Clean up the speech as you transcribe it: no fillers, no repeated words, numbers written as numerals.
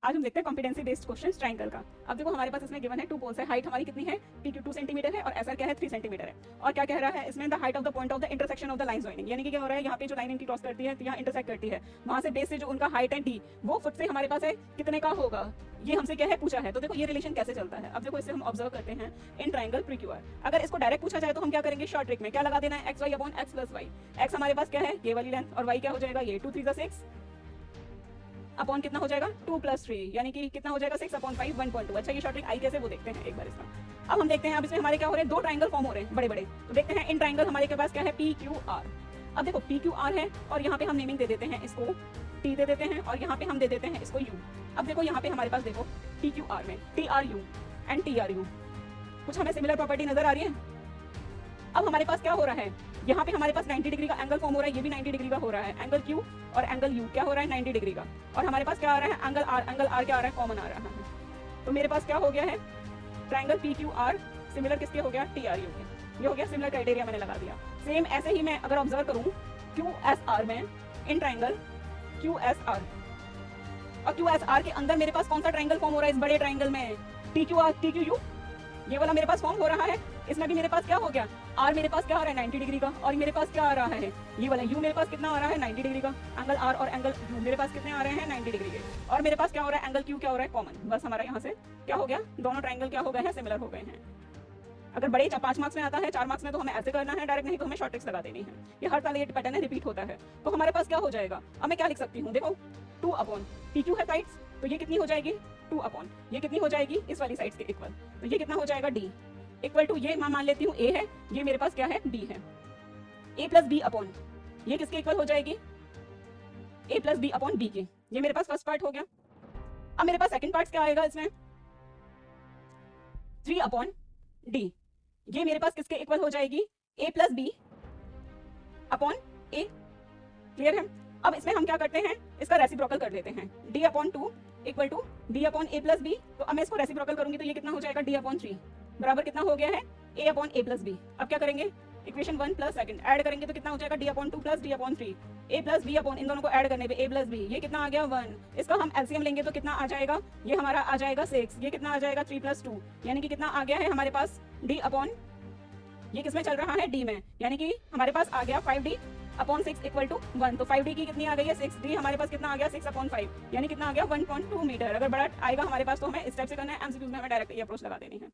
आज हम देखते हैं कॉम्पिटेंसी बेस्ड क्वेश्चन ट्रायंगल का। अब देखो हमारे पास इसमें गिवन है 2 पोल्स है, हाइट हमारी कितनी है PQ 2 सेंटीमीटर है और SR क्या है 3 सेंटीमीटर है। और क्या कह रहा है इसमें, the height of the point of the intersection of the line joining, यानी कि क्या हो रहा है यहाँ पे जो लाइन इनकी क्रॉस करती है यहाँ इंटरसेक्ट करती है, वहां से बेस से जो उनका हाइट है D वो फुट से हमारे पास है कितने का होगा, ये हमसे क्या है पूछा है। तो देखो ये रिलेशन कैसे चलता है। अब देखो इसे हम ऑब्जर्व करते हैं इन ट्रायंगल PQR। अगर इसको डायरेक्ट पूछा जाए तो हम क्या करेंगे, शॉर्ट ट्रिक में क्या लगा देना है, xy upon x plus y। x हमारे पास क्या है ये वाली लेंथ और y क्या हो जाएगा ये 2 3 6 अपॉन कितना हो जाएगा 2 + 3, यानी कि कितना हो जाएगा 6 अपॉन 5 1.2। अच्छा ये शॉर्ट ट्रिक आई कैसे वो देखते हैं एक बार इसका। अब हम देखते हैं अब इसमें हमारे क्या हो रहे हैं, दो ट्रायंगल फॉर्म हो रहे हैं बड़े बड़े। तो देखते हैं इन ट्रायंगल हमारे के पास क्या है PQR। अब देखो PQR है और यहाँ पे हम नेमिंग दे देते हैं इसको T दे देते हैं और यहाँ पे हम दे देते हैं इसको U। अब देखो यहाँ पे हमारे पास देखो PQR में TRU एंड TRU कुछ हमें सिमिलर प्रॉपर्टी नजर आ रही है। अब हमारे पास क्या हो रहा है, यहाँ पे हमारे पास 90 डिग्री का एंगल फॉर्म हो रहा है, ये भी 90 डिग्री का हो रहा है। एंगल Q और एंगल U क्या हो रहा है 90 डिग्री का। और हमारे पास क्या आ रहा है एंगल R क्या आ रहा है कॉमन आ रहा है। तो मेरे पास क्या हो गया है ट्रायंगल PQR सिमिलर किसके हो गया TRU के। ये हो गया सिमिलर क्राइटेरिया मैंने लगा दिया। सेम ऐसे ही मैं अगर ऑब्जर्व करूँ QSR में इन ट्रायंगल QSR और QSR के अंदर मेरे पास कौन सा ट्रायंगल फॉर्म हो रहा है इस बड़े ट्रायंगल में TQU, ये वाला मेरे पास फॉर्म हो रहा है। इसमें भी मेरे पास क्या हो गया R मेरे पास क्या आ रहा है 90 डिग्री का और मेरे पास क्या आ रहा है ये वाला U मेरे पास कितना आ रहा है 90 डिग्री का। एंगल R और एंगल U मेरे पास कितने आ रहे हैं 90 डिग्री के। और मेरे पास क्या हो रहा है एंगल Q क्या हो रहा है कॉमन। बस हमारा यहाँ से क्या हो गया, दोनों ट्रायंगल क्या हो गए हैं सिमिलर हो गए हैं। अगर बड़े 5 मार्क्स में आता है 4 मार्क्स में तो हमें ऐसे करना है डायरेक्ट, नहीं तो हमें शॉर्ट ट्रिक्स लगा देनी है। ये हर साल ये पैटर्न है रिपीट होता है। तो हमारे पास क्या हो जाएगा, अब मैं क्या लिख सकती हूँ देखो 2 अपॉन PQ है साइड्स, तो ये कितनी हो जाएगी 2 अपॉन ये कितनी हो जाएगी इस वाली साइड्स के इक्वल, तो ये कितना हो जाएगा D इक्वल टू ये मैं मान लेती हूँ A है, ये मेरे पास क्या है B है। A प्लस B अपॉन ये किसके इक्वल हो जाएगी A plus B upon B के। ये मेरे पास फर्स्ट पार्ट हो गया। अब मेरे पास सेकंड पार्ट क्या आएगा इसमें 3 अपॉन D, ये मेरे पास किसके इक्वल हो जाएगी A plus B upon A। Clear है। अब इसमें हम क्या करते हैं इसका रेसिप्रोकल कर देते हैं D upon 2 equal to B upon A plus B। तो अब मैं इसको रेसिप्रोकल करूंगी तो ये कितना हो जाएगा D अपॉन 3 बराबर कितना हो गया है A upon A plus B। अब क्या करेंगे इक्वेशन 1 प्लस सेकंड ऐड करेंगे तो कितना हो जाएगा D upon 2 plus D upon 3 A plus B upon इन दोनों को ऐड करने पे A प्लस B, ये कितना आ गया 1। इसका हम एलसीएम लेंगे तो कितना आ जाएगा, ये हमारा आ जाएगा 6, ये कितना आ जाएगा 3 + 2, यानी कि कितना आ गया है हमारे पास D अपॉन ये किसमें चल रहा है D में, यानी कि हमारे पास आ गया 5D अपॉन 6 इक्वल टू 1। तो 5D की कितनी आ गई है 6D, हमारे पास कितना आ गया 6 अपॉन 5, यानी कितना आ गया 1.2 मीटर। अगर बड़ा आएगा हमारे पास तो हमें इस टाइप से करना है, एमसीक्यूज में हमें डायरेक्ट ये अप्रोच लगा देनी है।